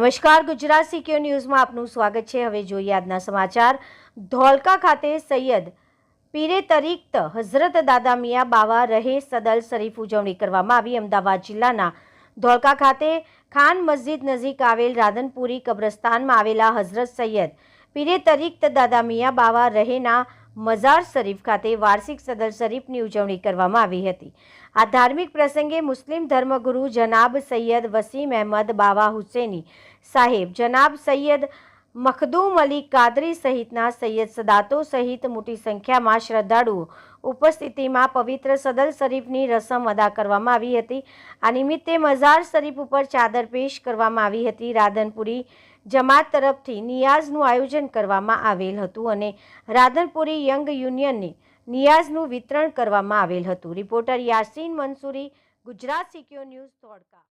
નમસ્કાર, ગુજરાત સિક્યોર ન્યૂઝમાં આપનું સ્વાગત છે। હવે જોઈએ આજના સમાચાર। ધોળકા ખાતે સૈયદ પીરે તરીક્ત હઝરત દાદા મિયા બાવા રહે સદલ શરીફ ઉજવણી કરવામાં આવી। અમદાવાદ જિલ્લાના ધોળકા ખાતે ખાન મસ્જિદ નજીક આવેલ રાધનપુરી કબ્રસ્તાનમાં આવેલા હઝરત સૈયદ પીરે તરીક્ત દાદા મિયા બાવા રહેના મઝાર શરીફ ખાતે વાર્ષિક સદલ શરીફની ઉજવણી કરવામાં આવી હતી। આ ધાર્મિક પ્રસંગે મુસ્લિમ ધર્મગુરુ જનાબ સૈયદ વસીમ અહેમદ બાવા હુસૈની સાહેબ, જનાબ સૈયદ મખદૂમ અલી કાદરી સહિતના સૈયદ સદાતો સહિત મોટી સંખ્યામાં શ્રદ્ધાળુઓ ઉપસ્થિતિમાં પવિત્ર સદલ શરીફની રસમ અદા કરવામાં આવી હતી। આ નિમિત્તે મઝાર શરીફ ઉપર ચાદર પેશ કરવામાં આવી હતી। રાધનપુરી જમાત તરફથી નિયાઝનું આયોજન કરવામાં આવેલ હતું અને રાધનપુરી યંગ યુનિયનને નિયાઝનું વિતરણ કરવામાં આવેલ હતું। Reporter Yasin Mansuri, Gujarat secure news, Dholka.